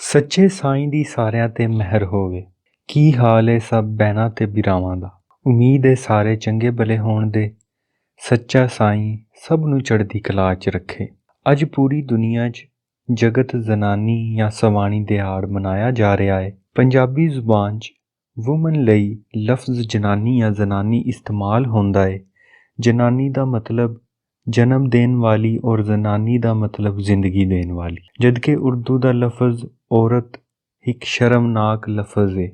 ਸੱਚੇ ਸਾਈਂ ਦੀ ਸਾਰਿਆਂ ਤੇ ਮਿਹਰ ਹੋਵੇ। ਕੀ ਹਾਲ ਏ ਸਭ ਭੈਣਾਂ ਤੇ ਵੀਰਾਵਾਂ ਦਾ। ਉਮੀਦ ਏ ਸਾਰੇ ਚੰਗੇ ਭਲੇ ਹੋਣ ਦੇ। ਸੱਚਾ ਸਾਈਂ ਸਭ ਨੂੰ ਚੜ੍ਹਦੀ ਕਲਾ 'ਚ ਰੱਖੇ। ਅੱਜ ਪੂਰੀ ਦੁਨੀਆ 'ਚ ਜਗਤ ਜ਼ਨਾਨੀ ਜਾਂ ਸਵਾਣੀ ਦਿਹਾੜ ਮਨਾਇਆ ਜਾ ਰਿਹਾ ਹੈ। ਪੰਜਾਬੀ ਜ਼ੁਬਾਨ 'ਚ ਵੂਮਨ ਲਈ ਲਫ਼ਜ਼ ਜਨਾਨੀ ਜਾਂ ਜ਼ਨਾਨੀ ਇਸਤੇਮਾਲ ਹੁੰਦਾ ਹੈ। ਜਨਾਨੀ ਦਾ ਮਤਲਬ ਜਨਮ ਦੇਣ ਵਾਲੀ ਔਰ ਜ਼ਨਾਨੀ ਦਾ ਮਤਲਬ ਜ਼ਿੰਦਗੀ ਦੇਣ ਵਾਲੀ, ਜਦਕਿ ਉਰਦੂ ਦਾ ਲਫ਼ਜ਼ ਔਰਤ ਇੱਕ ਸ਼ਰਮਨਾਕ ਲਫ਼ਜ਼ ਹੈ।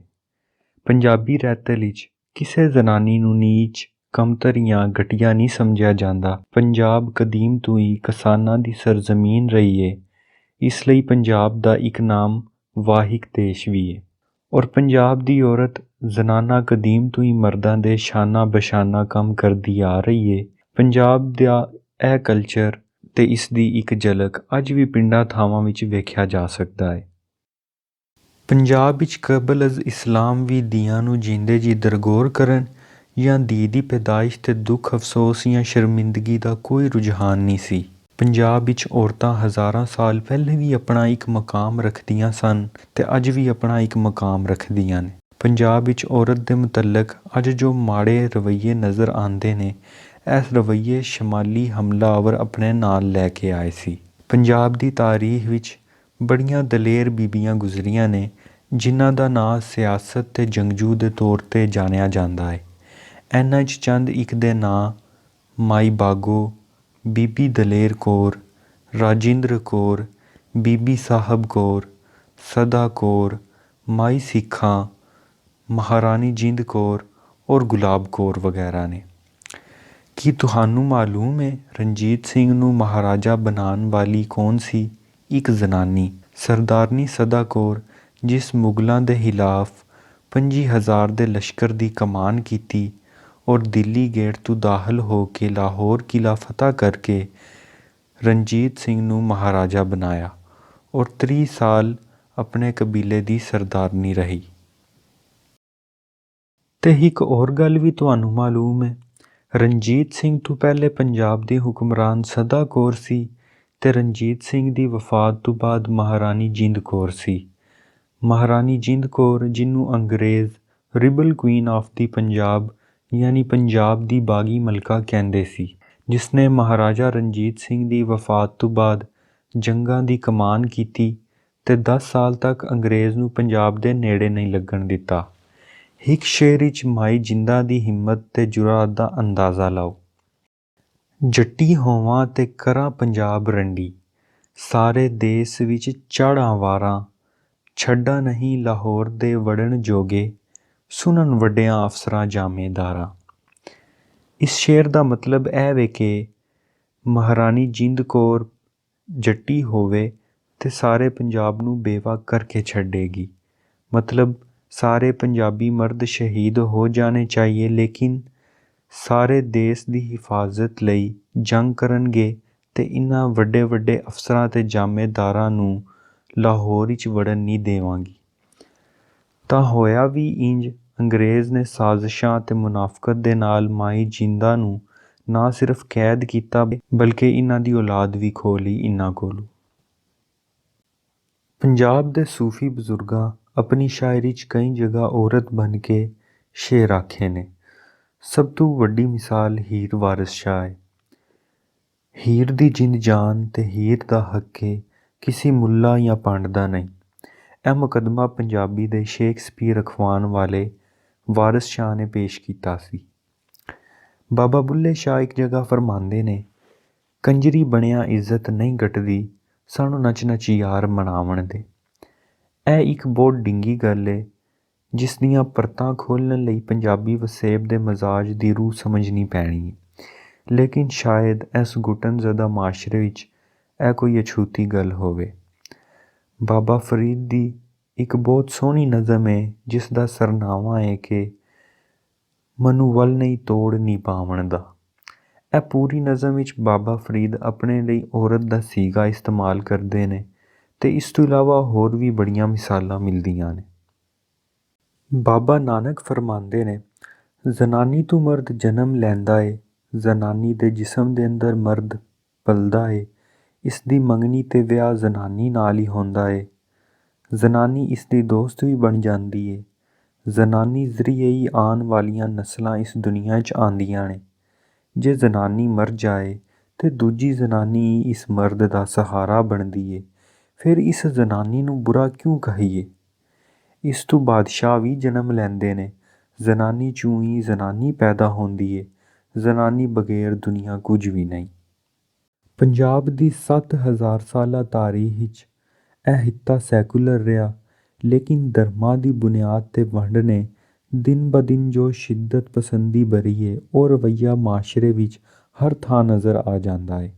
ਪੰਜਾਬੀ ਰਹਿਤਲ ਵਿੱਚ ਕਿਸੇ ਜ਼ਨਾਨੀ ਨੂੰ ਨੀਚ, ਕਮਤਰ ਜਾਂ ਘਟੀਆ ਨਹੀਂ ਸਮਝਿਆ ਜਾਂਦਾ। ਪੰਜਾਬ ਕਦੀਮ ਤੋਂ ਹੀ ਕਿਸਾਨਾਂ ਦੀ ਸਰਜ਼ਮੀਨ ਰਹੀ ਹੈ, ਇਸ ਲਈ ਪੰਜਾਬ ਦਾ ਇੱਕ ਨਾਮ ਵਾਹਿਕ ਦੇਸ਼ ਵੀ ਹੈ। ਔਰ ਪੰਜਾਬ ਦੀ ਔਰਤ ਜ਼ਨਾਨਾ ਕਦੀਮ ਤੋਂ ਹੀ ਮਰਦਾਂ ਦੇ ਸ਼ਾਨਾ ਬਸ਼ਾਨਾ ਕੰਮ ਕਰਦੀ ਆ ਰਹੀ ਹੈ। ਪੰਜਾਬ ਦਾ ਇਹ ਕਲਚਰ ਤੇ ਇਸ ਦੀ ਇੱਕ ਝਲਕ ਅੱਜ ਵੀ ਪਿੰਡਾਂ ਥਾਵਾਂ ਵਿੱਚ ਵੇਖਿਆ ਜਾ ਸਕਦਾ ਹੈ। ਪੰਜਾਬ ਵਿੱਚ ਕਬਲ ਅਜ਼ ਇਸਲਾਮ ਵੀ ਧੀਆਂ ਨੂੰ ਜਿੰਦੇ ਜੀ ਦਰਗੋਰ ਕਰਨ ਜਾਂ ਧੀ ਦੀ ਪੈਦਾਇਸ਼ ਤੇ ਦੁੱਖ ਅਫਸੋਸ ਜਾਂ ਸ਼ਰਮਿੰਦਗੀ ਦਾ ਕੋਈ ਰੁਝਾਨ ਨਹੀਂ ਸੀ। ਪੰਜਾਬ ਵਿੱਚ ਔਰਤਾਂ ਹਜ਼ਾਰਾਂ ਸਾਲ ਪਹਿਲੇ ਵੀ ਆਪਣਾ ਇੱਕ ਮਕਾਮ ਰੱਖਦੀਆਂ ਸਨ ਤੇ ਅੱਜ ਵੀ ਆਪਣਾ ਇੱਕ ਮਕਾਮ ਰੱਖਦੀਆਂ ਨੇ। ਪੰਜਾਬ ਵਿੱਚ ਔਰਤ ਦੇ ਮੁਤਲਕ ਅੱਜ ਜੋ ਮਾੜੇ ਰਵੱਈਏ ਨਜ਼ਰ ਆਉਂਦੇ ਨੇ, ਇਸ ਰਵੱਈਏ ਸ਼ਮਾਲੀ ਹਮਲਾਵਰ ਆਪਣੇ ਨਾਲ ਲੈ ਕੇ ਆਏ ਸੀ। ਪੰਜਾਬ ਦੀ ਤਾਰੀਖ ਵਿੱਚ ਬੜੀਆਂ ਦਲੇਰ ਬੀਬੀਆਂ ਗੁਜ਼ਰੀਆਂ ਨੇ, ਜਿਨ੍ਹਾਂ ਦਾ ਨਾਂ ਸਿਆਸਤ ਤੇ ਜੰਗਜੂ ਦੇ ਤੌਰ ਤੇ ਜਾਣਿਆ ਜਾਂਦਾ ਹੈ। ਇਹਨਾਂ 'ਚ ਚੰਦ ਇੱਕ ਦੇ ਨਾਂ ਮਾਈ ਬਾਗੋ, ਬੀਬੀ ਦਲੇਰ ਕੌਰ, ਰਾਜਿੰਦਰ ਕੌਰ, ਬੀਬੀ ਸਾਹਿਬ ਕੌਰ, ਸਦਾ ਕੌਰ, ਮਾਈ ਸਿੱਖਾਂ, ਮਹਾਰਾਣੀ ਜਿੰਦ ਕੌਰ ਔਰ ਗੁਲਾਬ ਕੌਰ ਵਗੈਰਾ ਨੇ। ਕੀ ਤੁਹਾਨੂੰ ਮਾਲੂਮ ਹੈ ਰਣਜੀਤ ਸਿੰਘ ਨੂੰ ਮਹਾਰਾਜਾ ਬਣਾਉਣ ਵਾਲੀ ਕੌਣ ਸੀ? ਇੱਕ ਜ਼ਨਾਨੀ, ਸਰਦਾਰਨੀ ਸਦਾ ਕੌਰ, ਜਿਸ ਮੁਗਲਾਂ ਦੇ ਖਿਲਾਫ 25,000 ਦੇ ਲਸ਼ਕਰ ਦੀ ਕਮਾਨ ਕੀਤੀ ਔਰ ਦਿੱਲੀ ਗੇਟ ਤੋਂ ਦਾਖਲ ਹੋ ਕੇ ਲਾਹੌਰ ਕਿਲ੍ਹਾ ਫਤਹ ਕਰਕੇ ਰਣਜੀਤ ਸਿੰਘ ਨੂੰ ਮਹਾਰਾਜਾ ਬਣਾਇਆ ਔਰ 30 ਸਾਲ ਆਪਣੇ ਕਬੀਲੇ ਦੀ ਸਰਦਾਰਨੀ ਰਹੀ। ਤੇ ਇੱਕ ਹੋਰ ਗੱਲ ਵੀ ਤੁਹਾਨੂੰ ਮਾਲੂਮ ਹੈ, ਰਣਜੀਤ ਸਿੰਘ ਤੋਂ ਪਹਿਲੇ ਪੰਜਾਬ ਦੀ ਹੁਕਮਰਾਨ ਸਦਾ ਕੌਰ ਸੀ ਤੇ ਰਣਜੀਤ ਸਿੰਘ ਦੀ ਵਫਾਤ ਤੋਂ ਬਾਅਦ ਮਹਾਰਾਣੀ ਜਿੰਦ ਕੌਰ ਸੀ। ਮਹਾਰਾਣੀ ਜਿੰਦ ਕੌਰ, ਜਿਹਨੂੰ ਅੰਗਰੇਜ਼ ਰਿਬਲ ਕੁਈਨ ਆਫ ਦੀ ਪੰਜਾਬ ਯਾਨੀ ਪੰਜਾਬ ਦੀ ਬਾਗੀ ਮਲਕਾ ਕਹਿੰਦੇ ਸੀ, ਜਿਸਨੇ ਮਹਾਰਾਜਾ ਰਣਜੀਤ ਸਿੰਘ ਦੀ ਵਫਾਤ ਤੋਂ ਬਾਅਦ ਜੰਗਾਂ ਦੀ ਕਮਾਨ ਕੀਤੀ ਤੇ 10 ਸਾਲ ਤੱਕ ਅੰਗਰੇਜ਼ ਨੂੰ ਪੰਜਾਬ ਦੇ ਨੇੜੇ ਨਹੀਂ ਲੱਗਣ ਦਿੱਤਾ। ਇੱਕ ਸ਼ੇਰ ਵਿੱਚ ਮਾਈ ਜਿੰਦਾਂ ਦੀ ਹਿੰਮਤ ਤੇ ਜੁਰਾਤ ਦਾ ਅੰਦਾਜ਼ਾ ਲਾਓ। ਜੱਟੀ ਹੋਵਾਂ ਤੇ ਕਰਾਂ ਪੰਜਾਬ ਰੰਡੀ, ਸਾਰੇ ਦੇਸ ਵਿੱਚ ਚਾੜਾਂ ਵਾਰਾਂ, ਛੱਡਾਂ ਨਹੀਂ ਲਾਹੌਰ ਦੇ ਵੜਨ ਜੋਗੇ, ਸੁਣਨ ਵੱਡਿਆਂ ਅਫਸਰਾਂ ਜਾਮੇਦਾਰਾਂ। ਇਸ ਸ਼ੇਰ ਦਾ ਮਤਲਬ ਇਹ ਵੇ ਕਿ ਮਹਾਰਾਣੀ ਜਿੰਦ ਕੌਰ ਜੱਟੀ ਹੋਵੇ ਤੇ ਸਾਰੇ ਪੰਜਾਬ ਨੂੰ ਬੇਵਾ ਕਰਕੇ ਛੱਡੇਗੀ। ਮਤਲਬ ਸਾਰੇ ਪੰਜਾਬੀ ਮਰਦ ਸ਼ਹੀਦ ਹੋ ਜਾਣੇ ਚਾਹੀਏ, ਲੇਕਿਨ ਸਾਰੇ ਦੇਸ਼ ਦੀ ਹਿਫਾਜ਼ਤ ਲਈ ਜੰਗ ਕਰਨਗੇ ਤੇ ਇਹਨਾਂ ਵੱਡੇ ਵੱਡੇ ਅਫਸਰਾਂ ਤੇ ਜਾਮੇਦਾਰਾਂ ਨੂੰ ਲਾਹੌਰ ਵਿੱਚ ਵੜਨ ਨਹੀਂ ਦੇਵਾਂਗੀ। ਤਾਂ ਹੋਇਆ ਵੀ ਇੰਜ। ਅੰਗਰੇਜ਼ ਨੇ ਸਾਜ਼ਿਸ਼ਾਂ ਤੇ ਮੁਨਾਫਕਤ ਦੇ ਨਾਲ ਮਾਈ ਜਿੰਦਾਂ ਨੂੰ ਨਾ ਸਿਰਫ ਕੈਦ ਕੀਤਾ ਬਲਕਿ ਇਹਨਾਂ ਦੀ ਔਲਾਦ ਵੀ ਖੋਹ ਲਈ ਇਹਨਾਂ ਕੋਲੋਂ। ਪੰਜਾਬ ਦੇ ਸੂਫੀ ਬਜ਼ੁਰਗਾਂ ਆਪਣੀ ਸ਼ਾਇਰੀ 'ਚ ਕਈ ਜਗ੍ਹਾ ਔਰਤ ਬਣ ਕੇ ਸ਼ੇਰ ਆਖੇ ਨੇ। ਸਭ ਤੋਂ ਵੱਡੀ ਮਿਸਾਲ ਹੀਰ ਵਾਰਿਸ ਸ਼ਾਹ ਹੈ। ਹੀਰ ਦੀ ਜਿੰਦ ਜਾਨ ਤੇ ਹੀਰ ਦਾ ਹੱਕ ਏ, ਕਿਸੇ ਮੁੱਲਾ ਜਾਂ ਪੰਡ ਦਾ ਨਹੀਂ। ਇਹ ਮੁਕੱਦਮਾ ਪੰਜਾਬੀ ਦੇ ਸ਼ੇਕਸਪੀਅਰ ਅਖਵਾਉਣ ਵਾਲੇ ਵਾਰਿਸ ਸ਼ਾਹ ਨੇ ਪੇਸ਼ ਕੀਤਾ ਸੀ। ਬਾਬਾ ਬੁੱਲੇ ਸ਼ਾਹ ਇੱਕ ਜਗ੍ਹਾ ਫਰਮਾਉਂਦੇ ਨੇ, ਕੰਜਰੀ ਬਣਿਆ ਇੱਜ਼ਤ ਨਹੀਂ ਘਟਦੀ, ਸਾਨੂੰ ਨੱਚ ਨੱਚ ਯਾਰ ਮਨਾਵਣ ਦੇ। ਇਹ ਇੱਕ ਬਹੁਤ ਡਿੰਗੀ ਗੱਲ ਏ, ਜਿਸ ਦੀਆਂ ਪਰਤਾਂ ਖੋਲ੍ਹਣ ਲਈ ਪੰਜਾਬੀ ਵਸੇਬ ਦੇ ਮਜ਼ਾਜ ਦੀ ਰੂਹ ਸਮਝਣੀ ਪੈਣੀ ਹੈ। ਲੇਕਿਨ ਸ਼ਾਇਦ ਇਸ ਘੁਟਨਜ਼ਦਾ ਮਾਸ਼ਰੇ ਵਿੱਚ ਇਹ ਕੋਈ ਅਛੂਤੀ ਗੱਲ ਹੋਵੇ। ਬਾਬਾ ਫਰੀਦ ਦੀ ਇੱਕ ਬਹੁਤ ਸੋਹਣੀ ਨਜ਼ਮ ਹੈ, ਜਿਸ ਦਾ ਸਰਨਾਮਾ ਹੈ ਕਿ ਮਨੂੰ ਵੱਲ ਨਹੀਂ ਤੋੜ ਨੀ ਪਾਵਣ ਦਾ। ਇਹ ਪੂਰੀ ਨਜ਼ਮ ਵਿੱਚ ਬਾਬਾ ਫਰੀਦ ਆਪਣੇ ਲਈ ਔਰਤ ਦਾ ਸੀਗਾ ਇਸਤੇਮਾਲ ਕਰਦੇ ਨੇ ਤੇ ਇਸ ਤੋਂ ਇਲਾਵਾ ਹੋਰ ਵੀ ਬੜੀਆਂ ਮਿਸਾਲਾਂ ਮਿਲਦੀਆਂ ਨੇ। ਬਾਬਾ ਨਾਨਕ ਫਰਮਾਉਂਦੇ ਨੇ, ਜ਼ਨਾਨੀ ਤੋਂ ਮਰਦ ਜਨਮ ਲੈਂਦਾ ਏ, ਜ਼ਨਾਨੀ ਦੇ ਜਿਸਮ ਦੇ ਅੰਦਰ ਮਰਦ ਪਲਦਾ ਏ, ਇਸ ਦੀ ਮੰਗਣੀ ਤੇ ਵਿਆਹ ਜ਼ਨਾਨੀ ਨਾਲ ਹੀ ਹੁੰਦਾ ਏ। ਜ਼ਨਾਨੀ ਇਸ ਦੀ ਦੋਸਤ ਵੀ ਬਣ ਜਾਂਦੀ ਏ। ਜ਼ਨਾਨੀ ਜ਼ਰੀਏ ਹੀ ਆਉਣ ਵਾਲੀਆਂ ਨਸਲਾਂ ਇਸ ਦੁਨੀਆ 'ਚ ਆਉਂਦੀਆਂ ਨੇ। ਜੇ ਜ਼ਨਾਨੀ ਮਰ ਜਾਏ ਤੇ ਦੂਜੀ ਜ਼ਨਾਨੀ ਹੀ ਇਸ ਮਰਦ ਦਾ ਸਹਾਰਾ ਬਣਦੀ ਏ। ਫਿਰ ਇਸ ਜ਼ਨਾਨੀ ਨੂੰ ਬੁਰਾ ਕਿਉਂ ਕਹੀਏ? ਇਸ ਤੋਂ ਬਾਦਸ਼ਾਹ ਵੀ ਜਨਮ ਲੈਂਦੇ ਨੇ। ਜ਼ਨਾਨੀ 'ਚੋਂ ਹੀ ਜ਼ਨਾਨੀ ਪੈਦਾ ਹੁੰਦੀ ਏ। ਜ਼ਨਾਨੀ ਬਗੈਰ ਦੁਨੀਆ ਕੁਝ ਵੀ ਨਹੀਂ। ਪੰਜਾਬ ਦੀ 7000 ਸਾਲਾ ਤਾਰੀਖ ਵਿੱਚ ਇਹ ਹਿੱਤਾ ਸੈਕੂਲਰ ਰਿਹਾ, ਲੇਕਿਨ ਧਰਮਾਂ ਦੀ ਬੁਨਿਆਦ 'ਤੇ ਵੰਡ ਨੇ ਦਿਨ ਬ ਦਿਨ ਜੋ ਸ਼ਿੱਦਤ ਪਸੰਦੀ ਭਰੀ ਏ ਉਹ ਰਵੱਈਆ ਮਾਸ਼ਰੇ ਵਿੱਚ ਹਰ ਥਾਂ ਨਜ਼ਰ ਆ ਜਾਂਦਾ ਏ।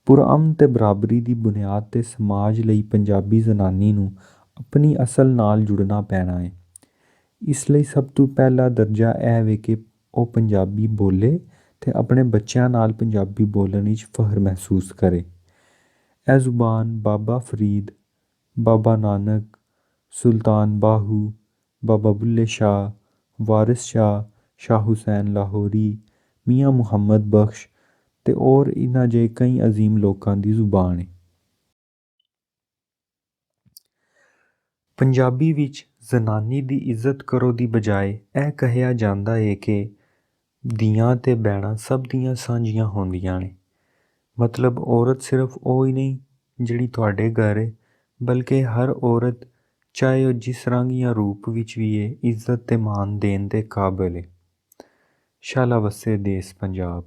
ਪੁਰਅਮਨ ਤੇ ਬਰਾਬਰੀ ਦੀ ਬੁਨਿਆਦ 'ਤੇ ਸਮਾਜ ਲਈ ਪੰਜਾਬੀ ਜ਼ਨਾਨੀ ਨੂੰ ਆਪਣੀ ਅਸਲ ਨਾਲ ਜੁੜਨਾ ਪੈਣਾ ਏ। ਇਸ ਲਈ ਸਭ ਤੋਂ ਪਹਿਲਾ ਦਰਜਾ ਇਹ ਵੇ ਕਿ ਉਹ ਪੰਜਾਬੀ ਬੋਲੇ ਤੇ ਆਪਣੇ ਬੱਚਿਆਂ ਨਾਲ ਪੰਜਾਬੀ ਬੋਲਣ ਵਿੱਚ ਫਖਰ ਮਹਿਸੂਸ ਕਰੇ। ਇਹ ਜ਼ੁਬਾਨ ਬਾਬਾ ਫਰੀਦ, ਬਾਬਾ ਨਾਨਕ, ਸੁਲਤਾਨ ਬਾਹੂ, ਬਾਬਾ ਬੁੱਲੇ ਸ਼ਾਹ, ਵਾਰਿਸ ਸ਼ਾਹ, ਸ਼ਾਹ ਹੁਸੈਨ ਲਾਹੌਰੀ, ਮੀਆਂ ਮੁਹੰਮਦ ਬਖਸ਼ ਤੇ ਹੋਰ ਇਹਨਾਂ ਜਿਹੇ ਕਈ ਅਜ਼ੀਮ ਲੋਕਾਂ ਦੀ ਜ਼ੁਬਾਨ ਏ। ਪੰਜਾਬੀ ਵਿੱਚ ਜ਼ਨਾਨੀ ਦੀ ਇੱਜ਼ਤ ਕਰੋ ਦੀ ਬਜਾਏ ਇਹ ਕਿਹਾ ਜਾਂਦਾ ਏ ਕਿ ਧੀਆਂ ਤੇ ਭੈਣਾਂ ਸਭ ਦੀਆਂ ਸਾਂਝੀਆਂ ਹੁੰਦੀਆਂ ਨੇ। ਮਤਲਬ ਔਰਤ ਸਿਰਫ ਉਹ ਹੀ ਨਹੀਂ ਜਿਹੜੀ ਤੁਹਾਡੇ ਘਰ ਏ, ਬਲਕਿ ਹਰ ਔਰਤ ਚਾਹੇ ਉਹ ਜਿਸ ਰੰਗ ਜਾਂ ਰੂਪ ਵਿੱਚ ਵੀ ਏ, ਇੱਜ਼ਤ ਤੇ ਮਾਣ ਦੇਣ ਦੇ ਕਾਬਿਲ ਏ। ਸ਼ਾਲਾ ਵਸੇ ਦੇਸ ਪੰਜਾਬ।